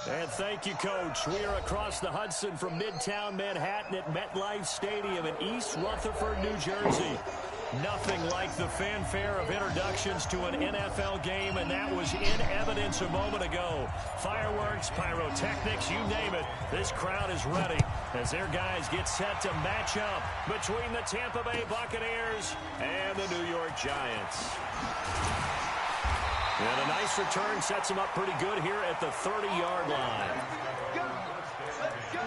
And thank you, Coach. We are across the Hudson from Midtown Manhattan at MetLife Stadium in East Rutherford, New Jersey. Nothing like the fanfare of introductions to an NFL game, and that was in evidence a moment ago. Fireworks, pyrotechnics, you name it. This crowd is ready as their guys get set to match up between the Tampa Bay Buccaneers and the New York Giants. And a nice return sets them up pretty good here at the 30-yard line. Let's go.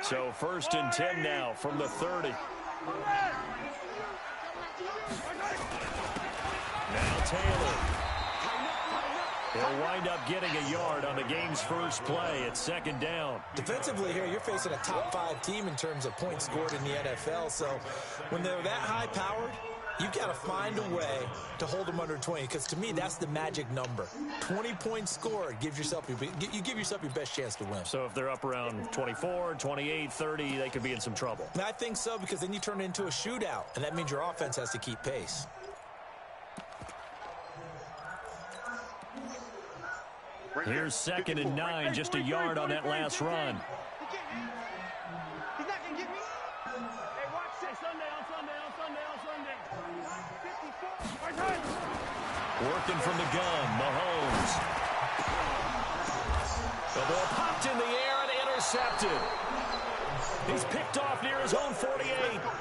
So 1st and 10 now from the 30. Now Taylor. He'll wind up getting a yard on the game's first play at 2nd down. Defensively here, you're facing a top 5 team in terms of points scored in the NFL. So when they're that high-powered, you've got to find a way to hold them under 20, because to me, that's the magic number. 20 points scored gives yourself you give yourself your best chance to win. So if they're up around 24, 28, 30, they could be in some trouble. And I think so, because then you turn it into a shootout, and that means your offense has to keep pace. Here's 2nd and 9, just a yard on that last run. He's not going to get me. Hey, watch this. Sunday. Working from the gun, Mahomes. The ball popped in the air and intercepted. He's picked off near his own 48,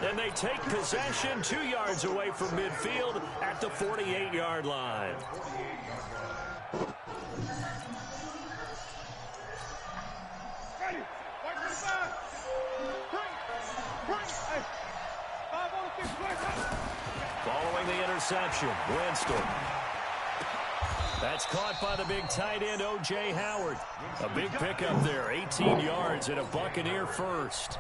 and they take possession 2 yards away from midfield at the 48-yard line. Following the interception, Winston. That's caught by the big tight end, O.J. Howard. A big pickup there, 18 yards and a Buccaneer first.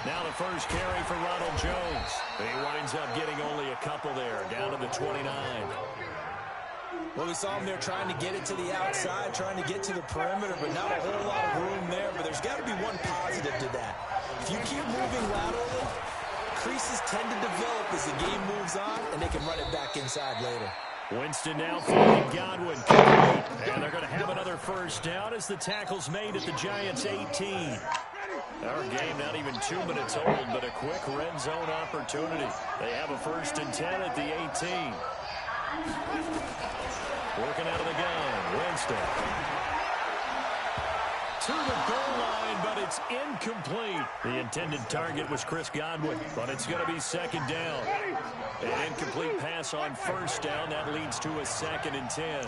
Now the first carry for Ronald Jones. He winds up getting only a couple there, down to the 29. Well, we saw him there trying to get it to the outside, trying to get to the perimeter, but not a whole lot of room there. But there's got to be one positive to that. If you keep moving laterally, creases tend to develop as the game moves on, and they can run it back inside later. Winston now finding Godwin. And they're going to have another first down as the tackle's made at the Giants' 18. Our game not even 2 minutes old, but a quick red zone opportunity. They have a 1st and 10 at the 18. Working out of the gun, Winston. To the goal line, but it's incomplete. The intended target was Chris Godwin, but it's going to be 2nd down. An incomplete pass on 1st down. That leads to a 2nd and 10.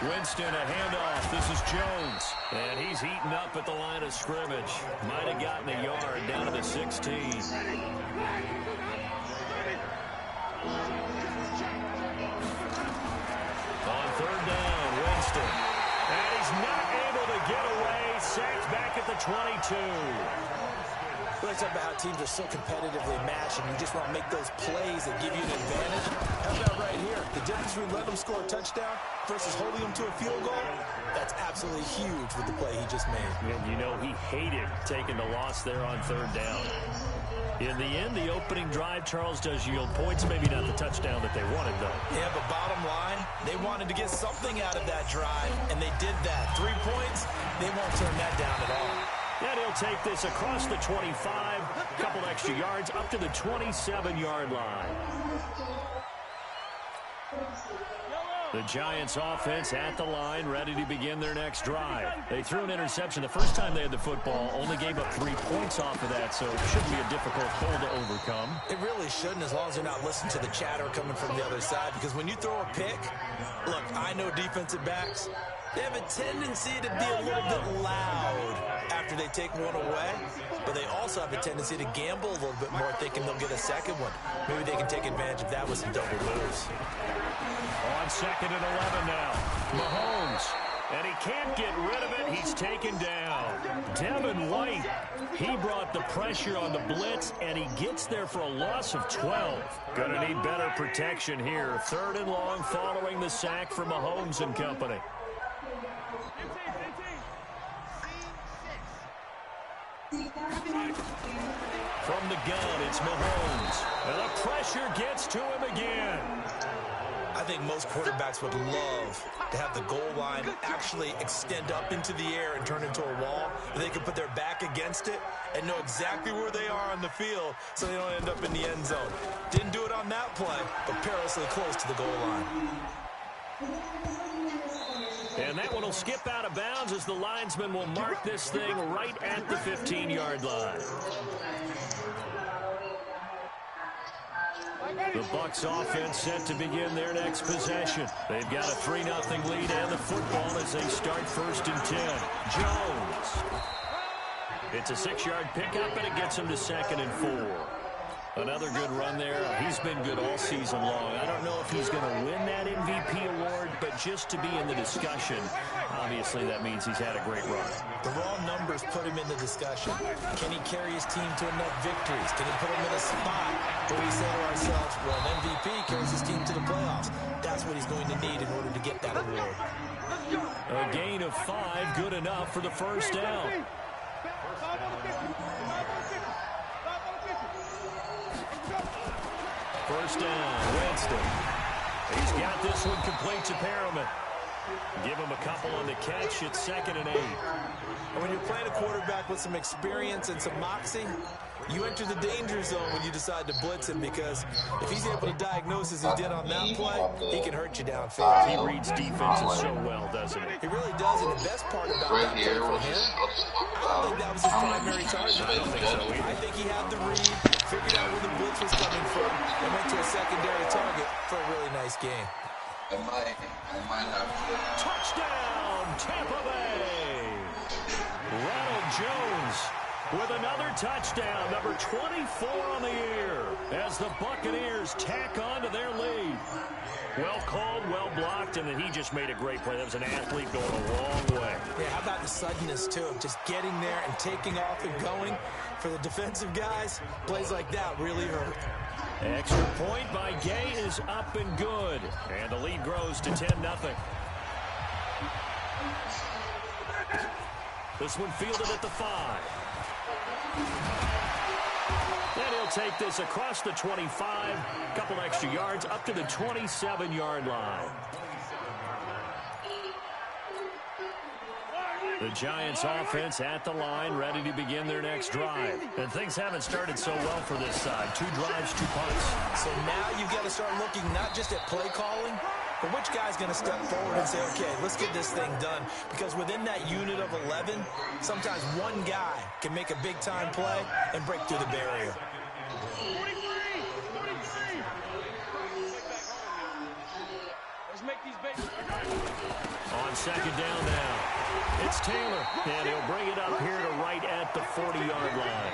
Winston, a handoff. This is Jones. And he's heating up at the line of scrimmage. Might have gotten a yard down to the 16. On 3rd down, Winston. And he's not able to get away. Sacked back at the 22. Well, it's about how teams are so competitively matched, and you just want to make those plays that give you an advantage. How about right here? The difference between letting them score a touchdown versus holding them to a field goal, that's absolutely huge with the play he just made. And you know he hated taking the loss there on 3rd down. In the end, the opening drive, Charles, does yield points. Maybe not the touchdown that they wanted, though. Yeah, but bottom line, they wanted to get something out of that drive, and they did that. 3 points, they won't turn that down at all. And he'll take this across the 25, a couple extra yards, up to the 27-yard line. The Giants offense at the line, ready to begin their next drive. They threw an interception the first time they had the football, only gave up 3 points off of that, so it shouldn't be a difficult hole to overcome. It really shouldn't, as long as you're not listening to the chatter coming from the other side, because when you throw a pick, look, I know defensive backs, they have a tendency to be a little bit loud after they take one away, but they also have a tendency to gamble a little bit more, thinking they'll get a second one. Maybe they can take advantage of that with some double moves. On 2nd and 11 now. Mahomes. And he can't get rid of it. He's taken down. Devin White, he brought the pressure on the blitz, and he gets there for a loss of 12. Going to need better protection here. 3rd and long following the sack for Mahomes and company. From the gun, it's Mahomes. And the pressure gets to him again. I think most quarterbacks would love to have the goal line actually extend up into the air and turn into a wall. And they can put their back against it and know exactly where they are on the field so they don't end up in the end zone. Didn't do it on that play, but perilously close to the goal line. And that one will skip out of bounds as the linesman will mark this thing right at the 15-yard line. The Bucs offense set to begin their next possession. They've got a 3-0 lead and the football as they start 1st and 10. Jones. It's a 6-yard pickup, and it gets him to 2nd and 4. Another good run there. He's been good all season long. I don't know if he's going to win that MVP award, but just to be in the discussion, obviously that means he's had a great run. The raw numbers put him in the discussion. Can he carry his team to enough victories? Can he put him in a spot where we say to ourselves, well, an MVP carries his team to the playoffs. That's what he's going to need in order to get that award. A gain of 5, good enough for the 1st down. First down, Winston. He's got this one complete to Perriman. Give him a couple on the catch. It's 2nd and 8. And when you're playing a quarterback with some experience and some moxie, you enter the danger zone when you decide to blitz him, because if he's able to diagnose as he did on that play, he can hurt you downfield. He reads defenses so well, doesn't he? He really does, and the best part about that play for him, I don't think that was his primary target. I don't think so either. I think he had the read, figured out where the blitz was coming from, and went to a secondary target for a really nice game. I might have to. Touchdown, Tampa Bay! Ronald Jones with another touchdown, number 24 on the year, as the Buccaneers tack on to their lead. Well called, well blocked, and then he just made a great play. That was an athlete going a long way. Yeah, how about the suddenness, too, of just getting there and taking off and going? For the defensive guys, plays like that really hurt. Extra point by Gay is up and good. And the lead grows to 10-0. This one fielded at the 5. Then he'll take this across the 25. Couple extra yards up to the 27-yard line. The Giants offense at the line, ready to begin their next drive. And things haven't started so well for this side. 2 drives, 2 punts. So now you've got to start looking not just at play calling, but which guy's going to step forward and say, okay, let's get this thing done. Because within that unit of 11, sometimes one guy can make a big-time play and break through the barrier. Let's make these babies. On 2nd down now, it's Taylor, and he'll bring it up here to right at the 40-yard line.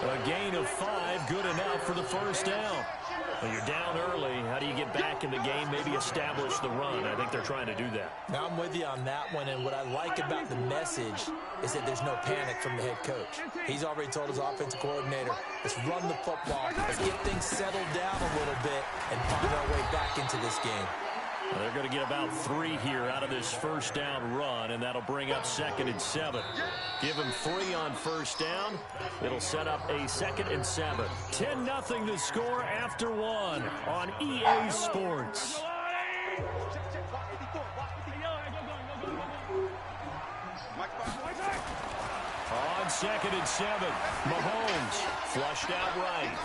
A gain of 5, good enough for the 1st down. Well, you're down early. How do you get back in the game, maybe establish the run? I think they're trying to do that. Now I'm with you on that one, and what I like about the message is that there's no panic from the head coach. He's already told his offensive coordinator, let's run the football, let's get things settled down a little bit and find our way back into this game. Well, they're going to get about 3 here out of this 1st down run, and that'll bring up 2nd and 7. Give him 3 on 1st down. It'll set up a 2nd and 7. 10-0 to score after 1 on EA Sports. On 2nd and 7, Mahomes flushed out right.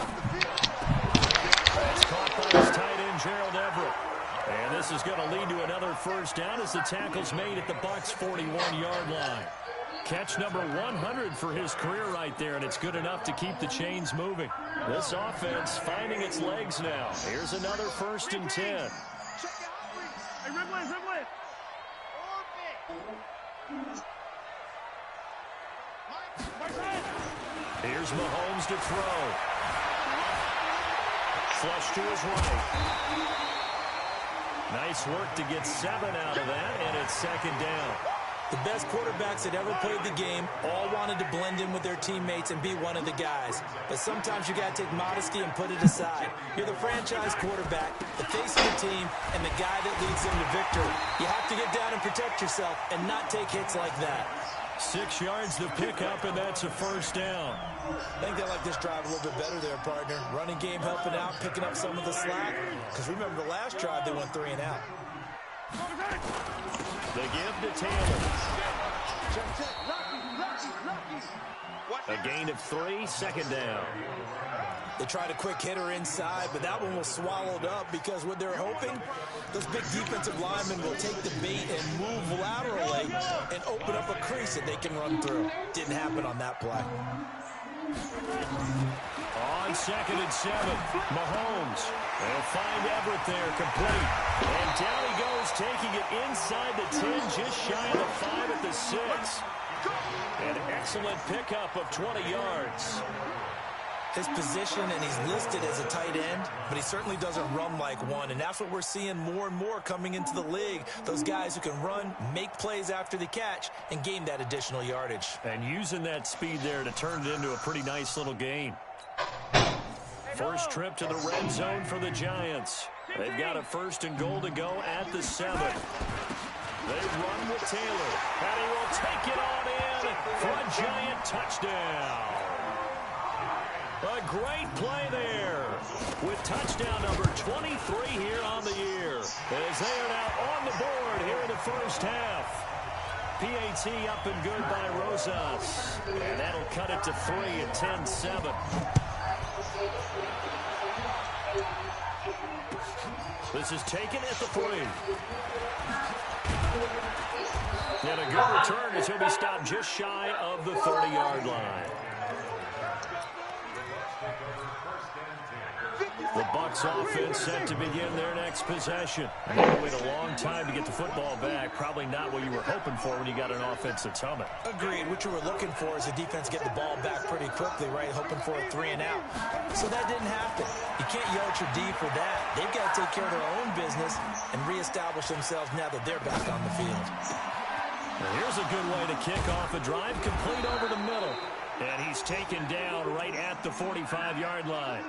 That's caught by his tight end, Gerald Everett. And this is going to lead to another 1st down as the tackle's made at the Bucs' 41-yard line. Catch number 100 for his career right there, and it's good enough to keep the chains moving. This offense finding its legs now. Here's another 1st and 10. Here's Mahomes to throw. Flush to his right. Nice work to get 7 out of that, and it's second down. The best quarterbacks that ever played the game all wanted to blend in with their teammates and be one of the guys. But sometimes you got to take modesty and put it aside. You're the franchise quarterback, the face of the team, and the guy that leads them to victory. You have to get down and protect yourself and not take hits like that. 6 yards to pick up, and that's a first down. I think they like this drive a little bit better there, partner. Running game helping out, picking up some of the slack. Because remember, the last drive, they went 3 and out. They give to Taylor. A gain of 3, second down. They tried a quick hitter inside, but that one was swallowed up because what they're hoping, those big defensive linemen will take the bait and move laterally and open up a crease that they can run through. Didn't happen on that play. On 2nd and 7, Mahomes. They'll find Everett there, complete. And down he goes, taking it inside the 10, just shy of the 5 at the 6. An excellent pickup of 20 yards. His position, and he's listed as a tight end, but he certainly doesn't run like one, and that's what we're seeing more and more coming into the league. Those guys who can run, make plays after the catch, and gain that additional yardage. And using that speed there to turn it into a pretty nice little game. First trip to the red zone for the Giants. They've got a 1st and goal to go at the 7. They run with Taylor, and he will take it on in for a Giant touchdown. A great play there with touchdown number 23 here on the year, as they are now on the board here in the first half. PAT up and good by Rosas, and that'll cut it to 3 at 10-7. This is taken at the 3. And a good return as he'll be stopped just shy of the 30-yard line. The Bucs offense set to begin their next possession. They wait a long time to get the football back. Probably not what you were hoping for when you got an offense that's humming. Agreed. What you were looking for is the defense get the ball back pretty quickly, right? Hoping for a 3 and out. So that didn't happen. You can't yell at your D for that. They've got to take care of their own business and reestablish themselves now that they're back on the field. Well, here's a good way to kick off a drive, complete over the middle. And he's taken down right at the 45-yard line.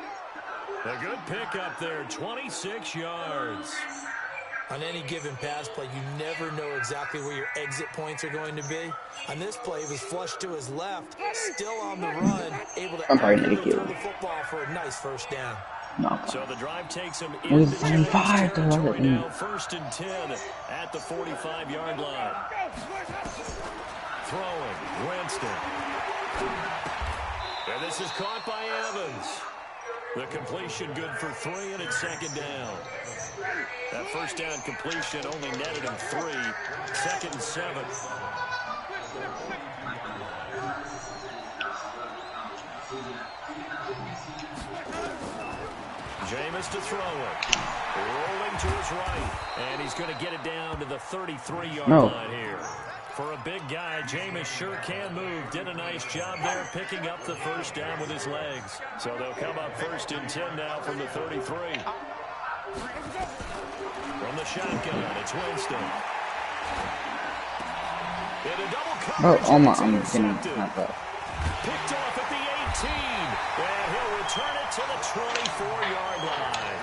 A good pickup there, 26 yards. On any given pass play, you never know exactly where your exit points are going to be. On this play, he was flushed to his left, still on the run, able to throw the football for a nice first down. No. So the drive takes him into Giants territory now, 1st and 10 at the 45-yard line. Throwing, Winston. And this is caught by Evans. The completion good for 3, and it's second down. That first down completion only netted him 3. 2nd and 7. Jameis to throw it. Rolling to his right. And he's going to get it down to the 33-yard line here. For a big guy, Jameis sure can move. Did a nice job there picking up the first down with his legs. So they'll come up 1st and 10 now from the 33. From the shotgun, it's Winston. In a double coverage, it's intercepted. Picked off at the 18. And he'll return it to the 24-yard line.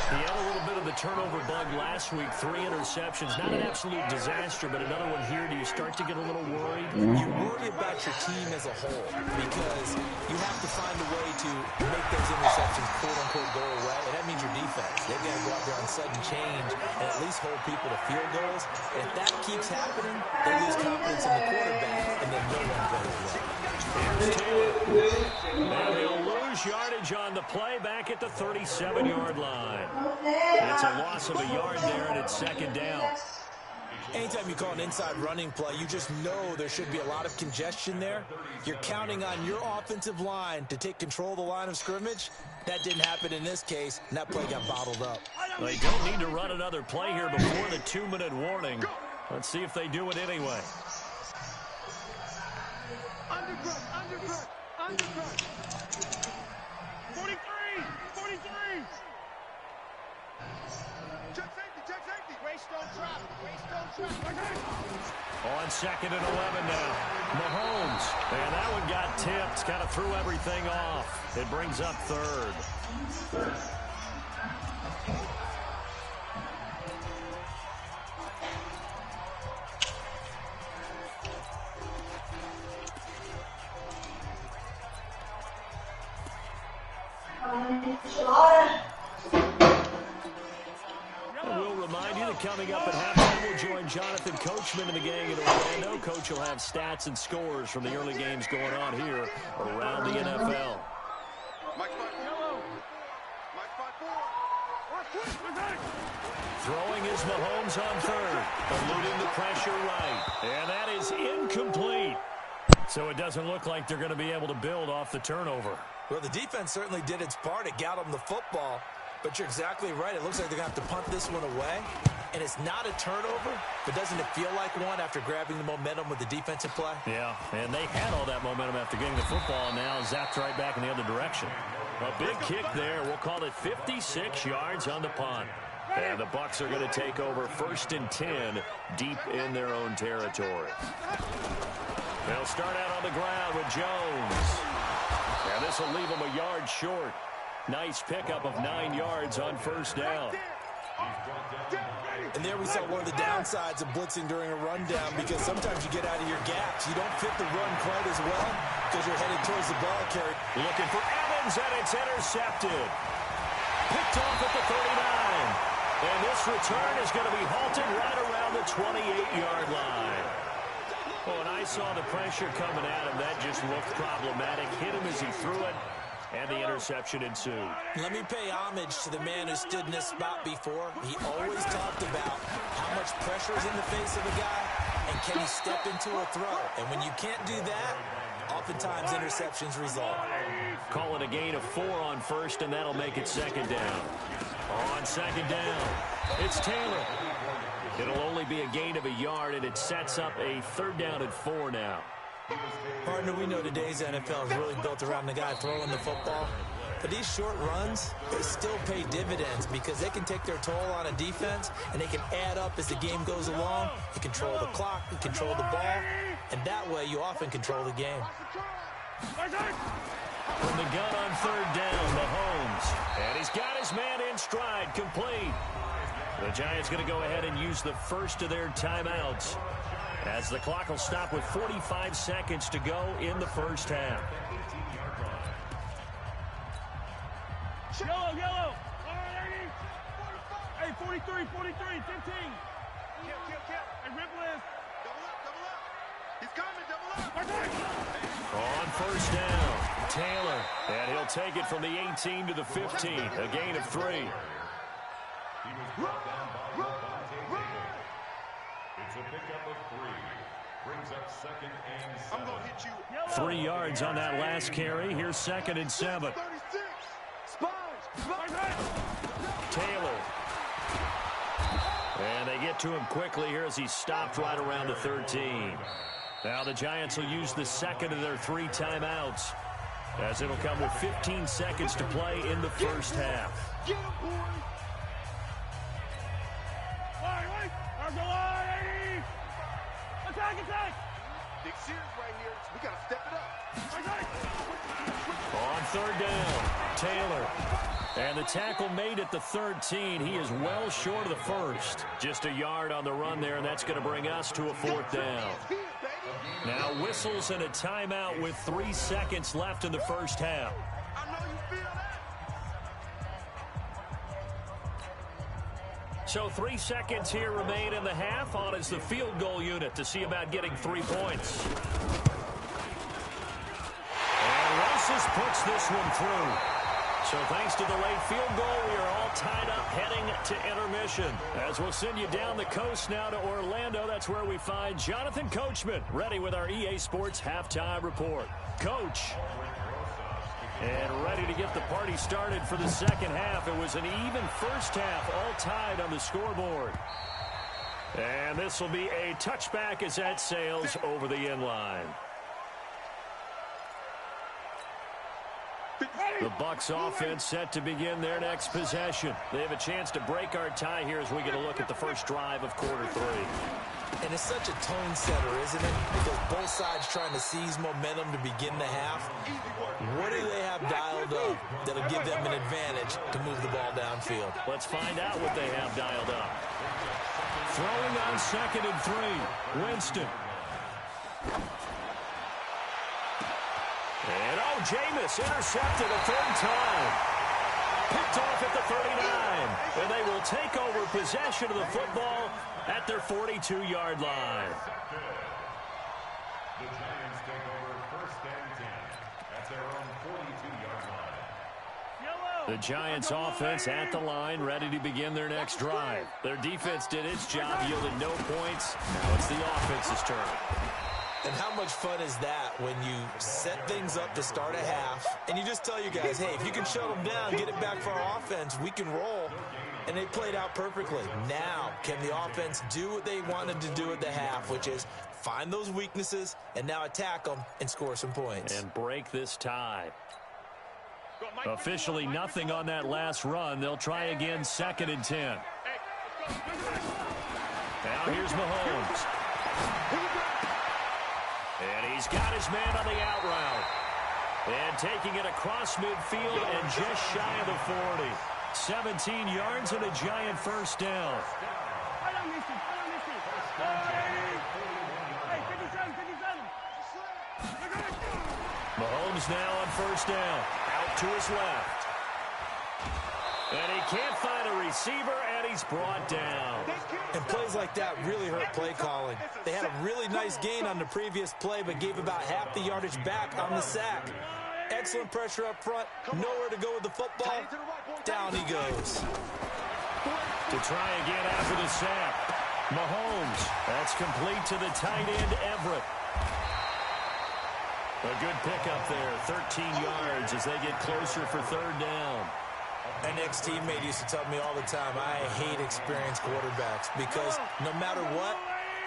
He had a little bit of the turnover bug last week. 3 interceptions. Not an absolute disaster, but another one here. Do you start to get a little worried? You worry about your team as a whole because you have to find a way to make those interceptions, quote-unquote, go away. And that means your defense. They've got to go out there on sudden change and at least hold people to field goals. And if that keeps happening, they lose confidence in the quarterback, and then no one goes well. Here's Taylor. And he'll lose yardage on the play back at the 37-yard line. It's a loss of a yard there, and it's second down. Anytime you call an inside running play, you just know there should be a lot of congestion there. You're counting on your offensive line to take control of the line of scrimmage. That didn't happen in this case, and that play got bottled up. They don't need to run another play here before the 2-minute warning. Let's see if they do it anyway. Undercut. 43. Check safety. On 2nd and 11 now. Mahomes. And that one got tipped. Kind of threw everything off. It brings up 3rd. We'll remind you that coming up at halftime, we'll join Jonathan Coachman and the gang in Orlando. Coach will have stats and scores from the early games going on here around the NFL. Throwing is Mahomes on 3rd, eluding the pressure right. And that is incomplete. So it doesn't look like they're going to be able to build off the turnover. Well, the defense certainly did its part. It got them the football. But you're exactly right. It looks like they're going to have to punt this one away. And it's not a turnover, but doesn't it feel like one after grabbing the momentum with the defensive play? Yeah, and they had all that momentum after getting the football, and now zapped right back in the other direction. A big kick there. We'll call it 56 yards on the punt. And the Bucs are going to take over 1st and 10 deep in their own territory. They'll start out on the ground with Jones. And this will leave them a yard short. Nice pickup of 9 yards on 1st down. And there we saw one of the downsides of blitzing during a rundown, because sometimes you get out of your gaps. You don't fit the run quite as well because you're headed towards the ball carrier. Looking for Evans, and it's intercepted. Picked off at the 39. And this return is going to be halted right around the 28-yard line. Oh, and I saw the pressure coming at him. That just looked problematic. Hit him as he threw it, and the interception ensued. Let me pay homage to the man who stood in this spot before. He always talked about how much pressure is in the face of a guy, and can he step into a throw. And when you can't do that, oftentimes interceptions result. Call it a gain of 4 on 1st, and that'll make it 2nd down. On 2nd down, it's Taylor. It'll only be a gain of a yard, and it sets up a 3rd down and 4 now. Partner, we know today's NFL is really built around the guy throwing the football. But these short runs, they still pay dividends because they can take their toll on a defense, and they can add up as the game goes along. You control the clock, you control the ball, and that way you often control the game. From the gun on 3rd down, Mahomes. And he's got his man in stride, complete. The Giants going to go ahead and use the first of their timeouts, as the clock will stop with 45 seconds to go in the 1st half. Yellow, yellow. All right, 80. Hey, 43, 43, 15. Kill. Hey, Ripple is. Double up. He's coming, double up. On 1st down, Taylor. And he'll take it from the 18 to the 15. A gain of 3. Run. It's a pickup of 3. Brings up 2nd and 7. I'm going to hit you. 3 yards on that last carry. Here's 2nd and 7. 36. Sponge. Taylor. And they get to him quickly here as he stopped right around the 13. Now the Giants will use the 2nd of their 3 timeouts, as it'll come with 15 seconds to play in the 1st half. Get him, boy. Wait. Argo, 80. Attack. Big series right here. We got to step it up. On 3rd down, Taylor. And the tackle made at the 13. He is well short of the 1st. Just a yard on the run there, and that's going to bring us to a 4th down. Now whistles and a timeout with 3 seconds left in the 1st half. I know you feel that. So 3 seconds here remain in the half. On is the field goal unit to see about getting 3 points. And Russell puts this one through. So thanks to the late field goal, we are all tied up heading to intermission. As we'll send you down the coast now to Orlando, that's where we find Jonathan Coachman, ready with our EA Sports Halftime Report. Coach. And ready to get the party started for the 2nd half. It was an even 1st half, all tied on the scoreboard. And this will be a touchback as that sails over the end line. Ready. The Bucs offense set to begin their next possession. They have a chance to break our tie here as we get a look at the first drive of quarter 3. And it's such a tone setter, isn't it? Because both sides trying to seize momentum to begin the half. What do they have dialed up that'll give them an advantage to move the ball downfield? Let's find out what they have dialed up. Throwing on 2nd and 3. Winston. And Jameis intercepted a 3rd time. Picked off at the 39. And they will take over possession of the football at their 42-yard line. The Giants take over 1st and 10 at their own 42-yard line. The Giants offense at the line, ready to begin their next drive. Their defense did its job, yielded no points. Now it's the offense's turn. And how much fun is that when you set things up to start a half and you just tell your guys, hey, if you can shut them down, get it back for our offense, we can roll. And they played out perfectly. Now, can the offense do what they wanted to do at the half, which is find those weaknesses and now attack them and score some points. And break this tie. Officially nothing on that last run. They'll try again 2nd and 10. Now here's Mahomes. And he's got his man on the out route. And taking it across midfield and just shy of the 40. 17 yards and a Giant first down. Mahomes now on 1st down. Out to his left. And he can't find a receiver, and he's brought down. And plays like that really hurt play calling. They had a really nice gain on the previous play, but gave about half the yardage back on the sack. Excellent pressure up front. Nowhere to go with the football. Down he goes. To try again after the sack. Mahomes. That's complete to the tight end, Everett. A good pickup there. 13 yards as they get closer for 3rd down. An ex-teammate used to tell me all the time, I hate experienced quarterbacks because no matter what,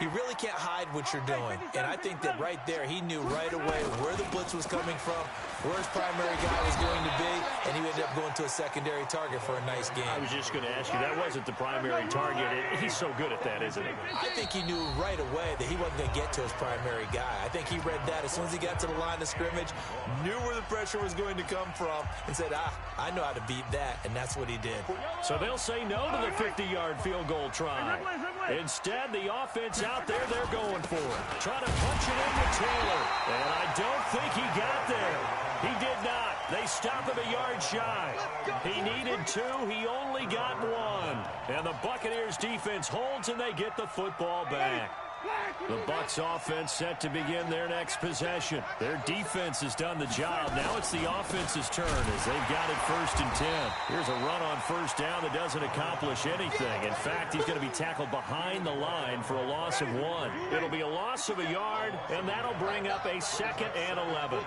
you really can't hide what you're doing. And I think that right there, he knew right away where the blitz was coming from, where his primary guy was going to be, and he ended up going to a secondary target for a nice game. I was just going to ask you, that wasn't the primary target. He's so good at that, isn't he? I think he knew right away that he wasn't going to get to his primary guy. I think he read that as soon as he got to the line of scrimmage, knew where the pressure was going to come from, and said, I know how to beat that, and that's what he did. So they'll say no to the 50-yard field goal try. Instead, the offense out there, they're going for it. Trying to punch it in with Taylor. And I don't think he got there. He did not. They stop him a yard shy. He needed 2. He only got 1. And the Buccaneers defense holds, and they get the football back. The Bucs offense set to begin their next possession. Their defense has done the job. Now it's the offense's turn as they've got it 1st and 10. Here's a run on 1st down that doesn't accomplish anything. In fact, he's going to be tackled behind the line for a loss of 1. It'll be a loss of a yard, and that'll bring up a 2nd and 11.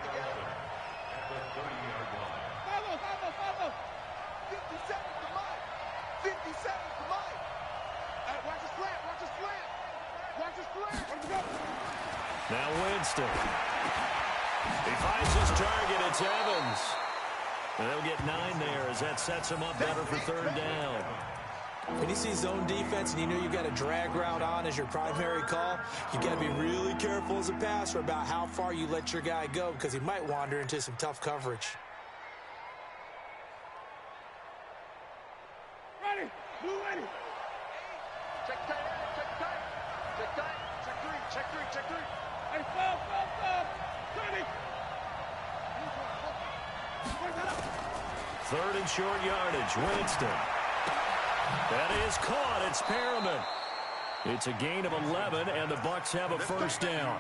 57 to Mike. Watch his slant. Watch his slant. Watch his slant. Now Winston. He finds his target. It's Evans. And they'll get 9 there as that sets him up better for 3rd down. When you see zone defense and you know you've got a drag route on as your primary call, you got to be really careful as a passer about how far you let your guy go because he might wander into some tough coverage. Ready. Blue ready. Check tight. Check tight. Check tight. Check 3. Check 3. Check 3. Hey, stop. Ready. 3rd and short yardage. Winston. That is caught. It's Perriman. It's a gain of 11, and the Bucs have a 1st down.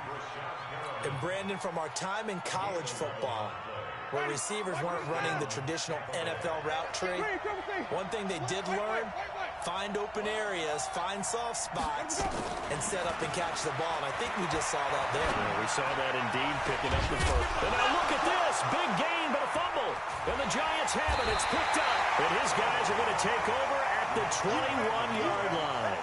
And Brandon, from our time in college football, where receivers weren't running the traditional NFL route tree, one thing they did learn, find open areas, find soft spots, and set up and catch the ball. And I think we just saw that there. Yeah, we saw that indeed, picking up the 1st. And now look at this. Big gain, but a fumble. And the Giants have it. It's picked up. And his guys are going to take over at the 21-yard line.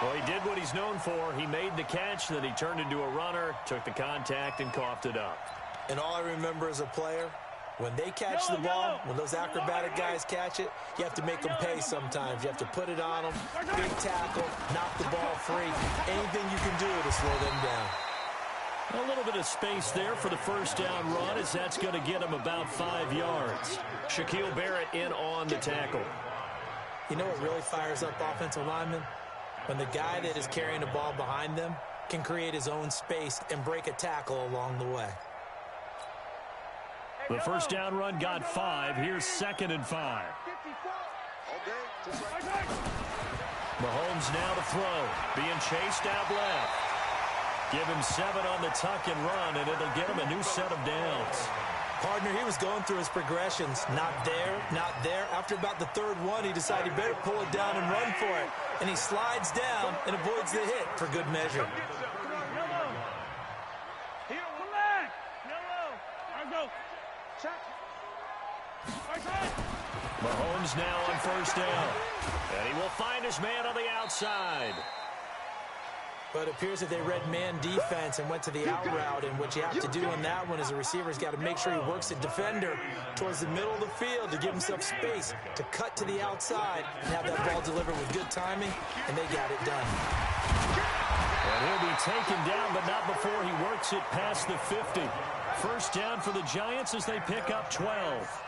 Well, he did what he's known for. He made the catch, then he turned into a runner, took the contact, and coughed it up. And all I remember as a player When they catch the ball, when those acrobatic guys catch it, you have to make them pay sometimes. You have to put it on them, big tackle, knock the ball free. Anything you can do to slow them down. A little bit of space there for the first down run, as that's going to get him about 5 yards. Shaquille Barrett in on the tackle. You know what really fires up offensive linemen? When the guy that is carrying the ball behind them can create his own space and break a tackle along the way. The first down run got 5. Here's 2nd and 5. Mahomes now to throw. Being chased out left. Give him 7 on the tuck and run, and it'll get him a new set of downs. Partner, he was going through his progressions. Not there, not there. After about the 3rd one, he decided he better pull it down and run for it. And he slides down and avoids the hit for good measure. Mahomes now on first down. And he will find his man on the outside. But it appears that they read man defense and went to the out route. And what you have to do on that one is a receiver's got to make sure he works the defender towards the middle of the field to give himself space to cut to the outside and have that ball delivered with good timing, and they got it done. And he'll be taken down, but not before he works it past the 50. First down for the Giants as they pick up 12.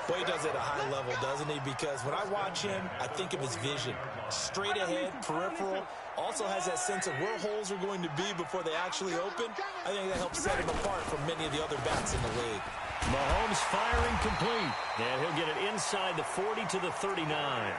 Boy, he does it at a high level, doesn't he? Because when I watch him, I think of his vision. Straight ahead, peripheral. Also has that sense of where holes are going to be before they actually open. I think that helps set him apart from many of the other backs in the league. Mahomes firing complete. And he'll get it inside the 40 to the 39.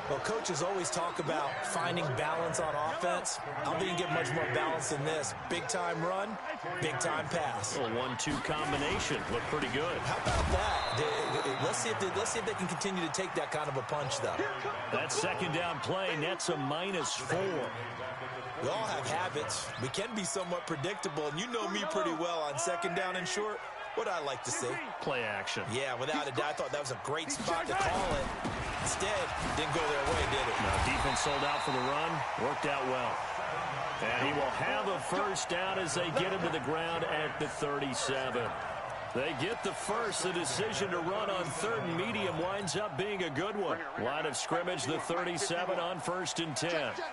Well, coaches always talk about finding balance on offense. I don't think you get much more balance than this. Big-time run, big-time pass. A 1-2 combination. Looked pretty good. How about that? Let's see if they can continue to take that kind of a punch, though. That second down play nets a -4. We all have habits. We can be somewhat predictable, and you know me pretty well on second down and short. What I like to see. Play action. Yeah, without a doubt. I thought that was a great spot to call it. Instead, didn't go their way, did it? No, defense sold out for the run. Worked out well. And he will have a first down as they get him to the ground at the 37. They get the first. The decision to run on 3rd and medium winds up being a good one. Line of scrimmage, the 37 on 1st and 10. Check.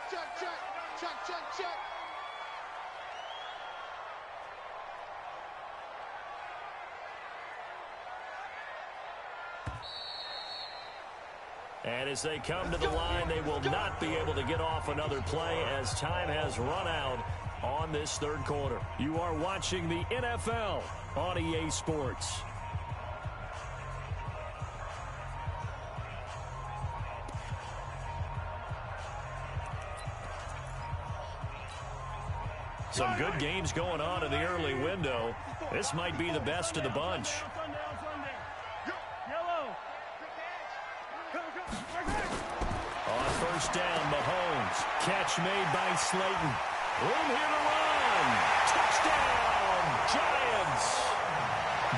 And as they come to the line, they will not be able to get off another play as time has run out on this 3rd quarter. You are watching the NFL on EA Sports. Some good games going on in the early window. This might be the best of the bunch. On first down, Mahomes. Catch made by Slayton. Room here to run. Touchdown, Giants.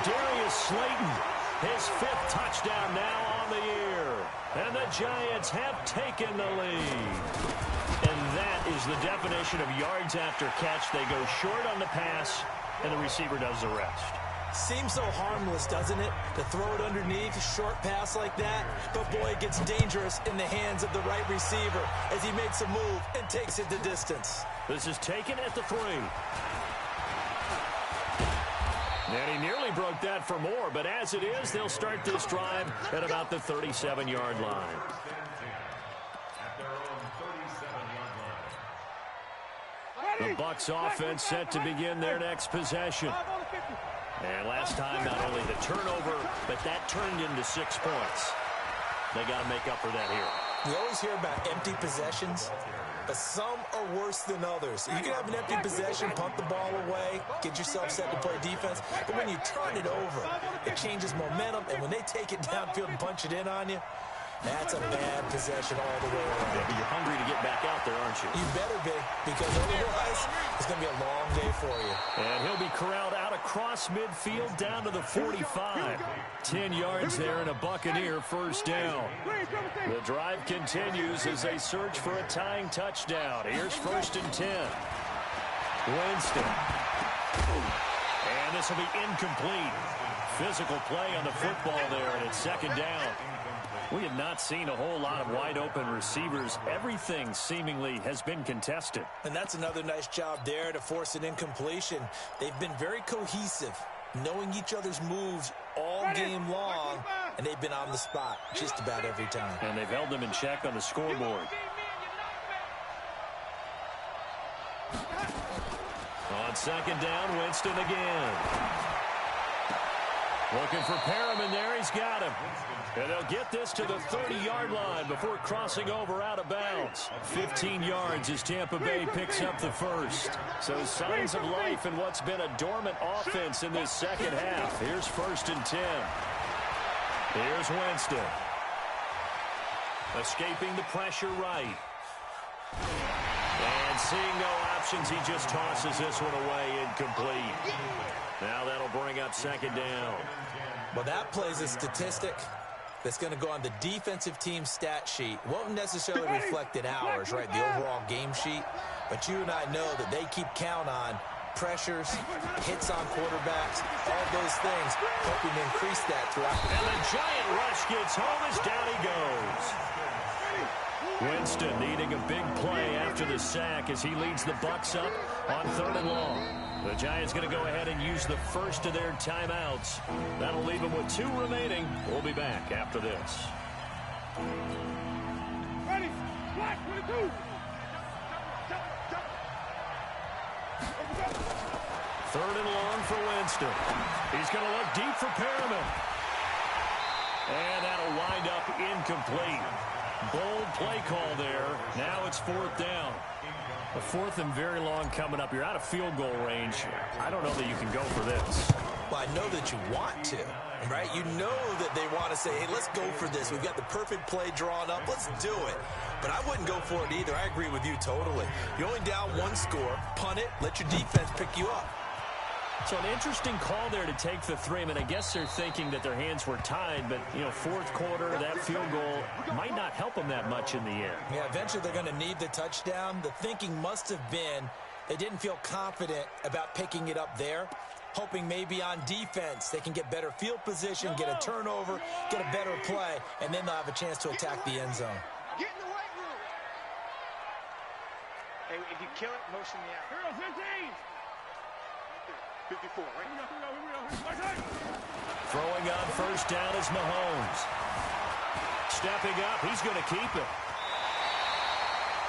Darius Slayton, his 5th touchdown now on the year. And the Giants have taken the lead. And that is the definition of yards after catch. They go short on the pass, and the receiver does the rest. Seems so harmless, doesn't it? To throw it underneath, a short pass like that. But, boy, it gets dangerous in the hands of the right receiver as he makes a move and takes it the distance. This is taken at the 3. And he nearly broke that for more, but as it is, they'll start this drive at about the 37-yard line. The Bucs offense set to begin their next possession. And last time, not only the turnover, but that turned into 6 points. They got to make up for that here. You always hear about empty possessions, but some are worse than others. You can have an empty possession, punt the ball away, get yourself set to play defense, but when you turn it over, it changes momentum, and when they take it downfield and punch it in on you, that's a bad possession all the way around. Yeah, but you're hungry to get back out there, aren't you? You better be, because otherwise it's going to be a long day for you. And he'll be corralled out across midfield down to the 45. 10 yards there and a Buccaneer first down. The drive continues as they search for a tying touchdown. Here's 1st and 10. Winston. And this will be incomplete. physical play on the football there, and it's second down. We have not seen a whole lot of wide-open receivers. Everything seemingly has been contested. And that's another nice job there to force an incompletion. They've been very cohesive, knowing each other's moves all game long, and they've been on the spot just about every time. And they've held them in check on the scoreboard. On second down, Winston again. Looking for Perriman there. He's got him. And they'll get this to the 30-yard line before crossing over out of bounds. 15 yards as Tampa Bay picks up the first. So signs of life in what's been a dormant offense in this second half. Here's 1st and 10. Here's Winston. Escaping the pressure right. And seeing no options, he just tosses this one away incomplete. Now that'll bring up second down. Well, that plays a statistic that's going to go on the defensive team stat sheet. Won't necessarily reflect in ours, right, the overall game sheet. But you and I know that they keep count on pressures, hits on quarterbacks, all those things, hoping to increase that throughout the game. And the giant rush gets home as down he goes. Winston needing a big play after the sack as he leads the Bucs up on 3rd and long. The Giants going to go ahead and use the first of their timeouts. That'll leave them with 2 remaining. We'll be back after this. Ready? Black 22. 3rd and long for Winston. He's going to look deep for Perriman. And that'll wind up incomplete. Bold play call there. Now it's 4th down. A 4th and very long coming up. You're out of field goal range. I don't know that you can go for this. Well, I know that you want to, right? You know that they want to say, hey, let's go for this. We've got the perfect play drawn up. Let's do it. But I wouldn't go for it either. I agree with you totally. You're only down 1 score. Punt it. Let your defense pick you up. So an interesting call there to take the 3. I mean, I guess they're thinking that their hands were tied, but, you know, 4th quarter, that field goal might not help them that much in the end. Yeah, eventually they're going to need the touchdown. The thinking must have been they didn't feel confident about picking it up there, hoping maybe on defense they can get better field position, get a turnover, get a better play, and then they'll have a chance to attack the end zone. Get in the weight room. Hey, if you kill it, motion me out. 15. 54, right? Here we go. Throwing on 1st down is Mahomes. Stepping up, he's going to keep it.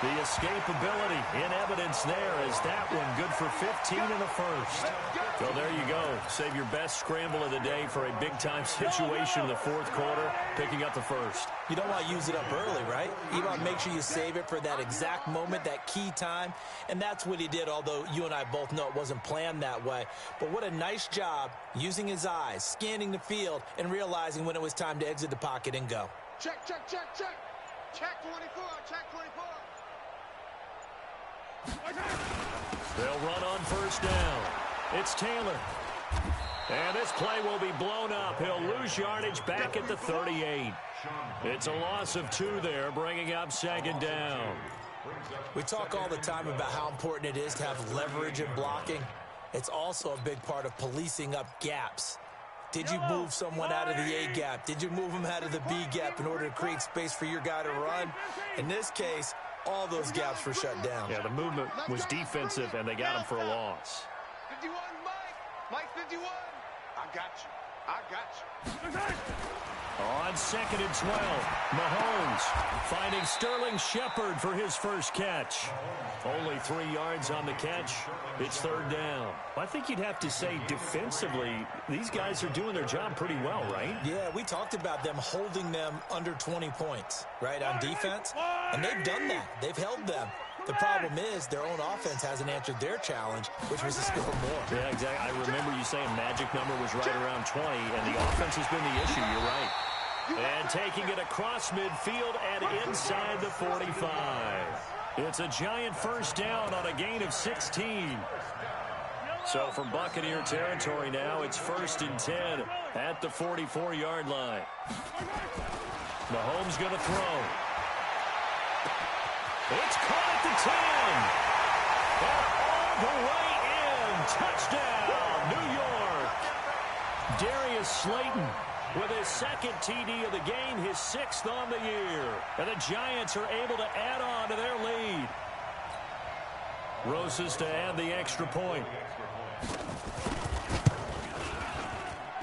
The escapability in evidence there is that one good for 15 in the first. So there you go. Save your best scramble of the day for a big-time situation in the 4th quarter, picking up the first. You don't want to use it up early, right? You want to make sure you save it for that exact moment, that key time. And that's what he did, although you and I both know it wasn't planned that way. But what a nice job using his eyes, scanning the field, and realizing when it was time to exit the pocket and go. Check, check, check, check. Check 24, check 24. They'll run on 1st down. It's Taylor. And this play will be blown up. He'll lose yardage back at the 38. It's a loss of 2 there, bringing up 2nd down. We talk all the time about how important it is to have leverage in blocking. It's also a big part of policing up gaps. Did you move someone out of the A gap? Did you move them out of the B gap in order to create space for your guy to run? In this case, all those gaps were shut down. Yeah, the movement was defensive, and they got him for a loss. 51, Mike. Mike 51. I got you. I got you. On 2nd and 12, Mahomes finding Sterling Shepard for his first catch. Only 3 yards on the catch. It's 3rd down. I think you'd have to say defensively, these guys are doing their job pretty well, right? Yeah, we talked about them holding them under 20 points, right, on defense. And they've done that. They've held them. The problem is their own offense hasn't answered their challenge, which was to score more. Yeah, exactly. I remember you saying magic number was right around 20, and the offense has been the issue. You're right. And taking it across midfield and inside the 45. It's a giant 1st down on a gain of 16. So from Buccaneer territory now, it's 1st and 10 at the 44-yard line. Mahomes going to throw. It's caught at the 10. And all the way in. Touchdown, New York. Darius Slayton with his second TD of the game, his 6th on the year. And the Giants are able to add on to their lead. Roses to add the extra point.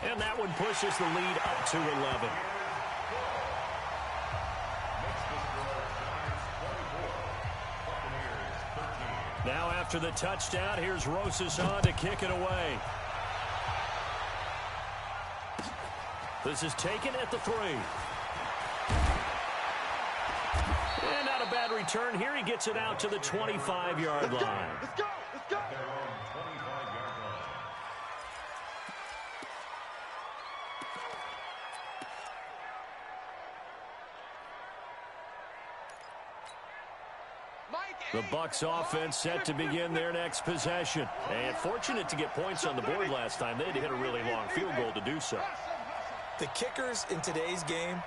And that one pushes the lead up to 11. Now after the touchdown, here's Roses on to kick it away. This is taken at the 3. And not a bad return here. He gets it out to the 25-yard line. Let's go! Let's go! The Bucs offense set to begin their next possession. And fortunate to get points on the board last time. They had to hit a really long field goal to do so. The kickers in today's game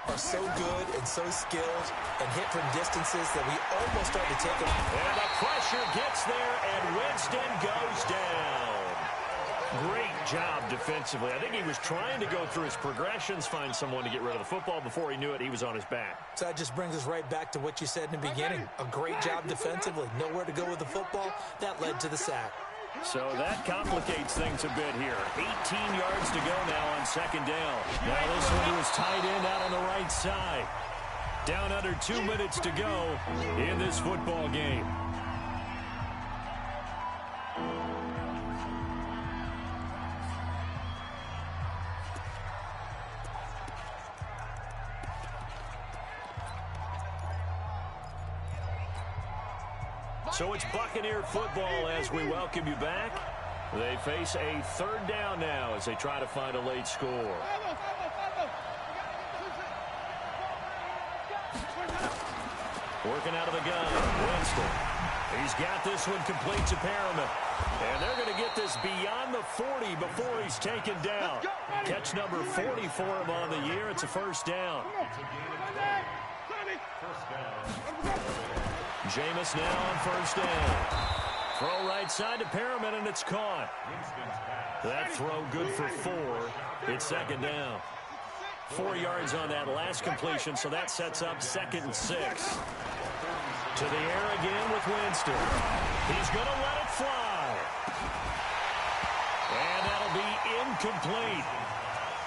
are so good and so skilled and hit from distances that we almost start to take them. And the pressure gets there, and Winston goes down. Great job defensively. I think he was trying to go through his progressions, find someone to get rid of the football. Before he knew it, he was on his back. So that just brings us right back to what you said in the beginning. A great job defensively. Nowhere to go with the football. That led to the sack. So that complicates things a bit here. 18 yards to go now on second down. Now this one to his tight end out on the right side. Down under 2 minutes to go in this football game. So it's Buccaneer football as we welcome you back. They face a third down now as they try to find a late score. Working out of the gun, Winston. He's got this one complete to Perriman. And they're going to get this beyond the 40 before he's taken down. Catch number 40 for him on the year. It's a first down. Jameis now on first down. Throw right side to Perriman, and it's caught. That throw good for 4. It's second down. 4 yards on that last completion, so that sets up 2nd and 6. To the air again with Winston. He's going to let it fly. And that'll be incomplete.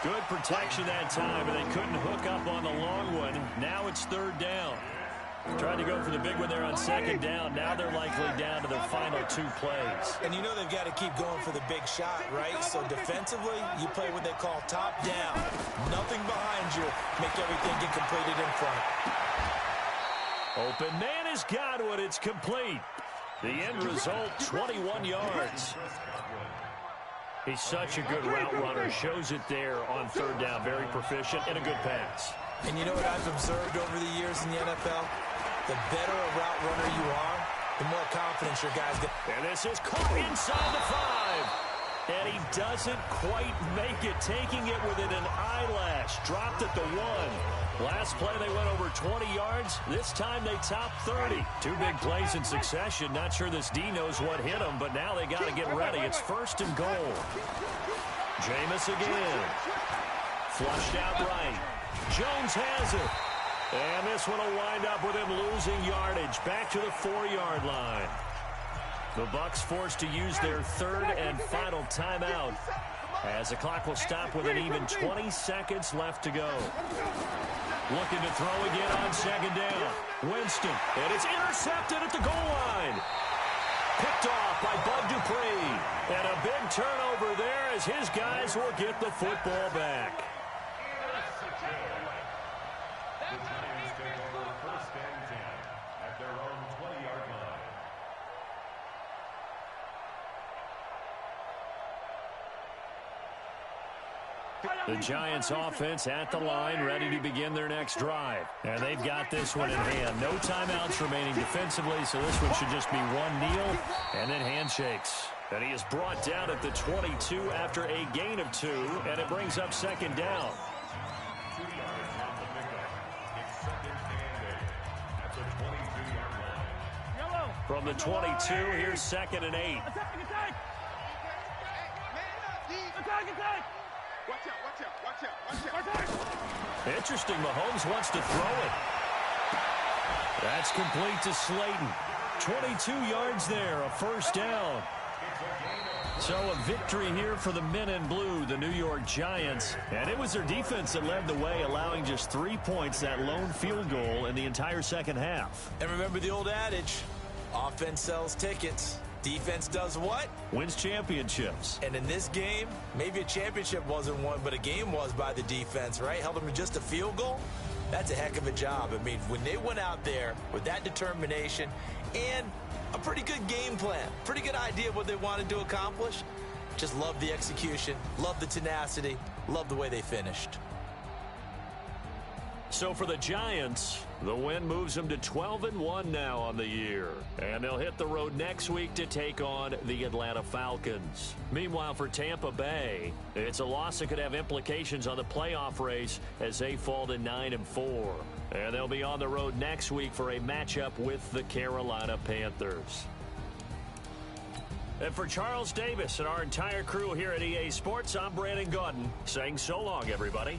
Good protection that time, but they couldn't hook up on the long one. Now it's third down. Tried to go for the big one there on second down. Now they're likely down to their final 2 plays. And you know they've got to keep going for the big shot, right? So defensively, you play what they call top down. Nothing behind you. Make everything get completed in front. Open man has got one. It's complete. The end result, 21 yards. He's such a good route runner. Shows it there on third down. Very proficient and a good pass. And you know what I've observed over the years in the NFL? The better a route runner you are, the more confidence your guys get. And this is caught inside the 5. And he doesn't quite make it, taking it within an eyelash. Dropped at the 1. Last play they went over 20 yards. This time they topped 30. 2 big plays in succession. Not sure this D knows what hit him, but now they got to get ready. It's first and goal. Jameis again. Flushed out right. Jones has it. And this one will wind up with him losing yardage. Back to the 4-yard line. The Bucs forced to use their third and final timeout as the clock will stop with an even 20 seconds left to go. Looking to throw again on second down. Winston, and it's intercepted at the goal line. Picked off by Bud Dupree. And a big turnover there as his guys will get the football back. The Giants take over first and 10 at their own 20-yard line. The Giants offense at the line, ready to begin their next drive. And they've got this one in hand. No timeouts remaining defensively, so this one should just be one kneel and then handshakes. And he is brought down at the 22 after a gain of 2, and it brings up second down. 2 yards on the pickup. It's second and 8 at the 22-yard line. From the 22, here's second and 8. Attack! Attack! Attack! Watch out, watch out, watch out, watch out. Interesting, Mahomes wants to throw it. That's complete to Slayton. 22 yards there, a first down. So a victory here for the men in blue, the New York Giants. And it was their defense that led the way, allowing just 3 points, that lone field goal in the entire second half. And remember the old adage, offense sells tickets. Defense does what? Wins championships. And in this game, maybe a championship wasn't won, but a game was by the defense, right? Held them to just a field goal. That's a heck of a job. I mean, when they went out there with that determination and a pretty good game plan, pretty good idea of what they wanted to accomplish, just love the execution, love the tenacity, love the way they finished. So for the Giants, the win moves them to 12-1 now on the year. And they'll hit the road next week to take on the Atlanta Falcons. Meanwhile, for Tampa Bay, it's a loss that could have implications on the playoff race as they fall to 9-4. And they'll be on the road next week for a matchup with the Carolina Panthers. And for Charles Davis and our entire crew here at EA Sports, I'm Brandon Gaudin saying so long, everybody.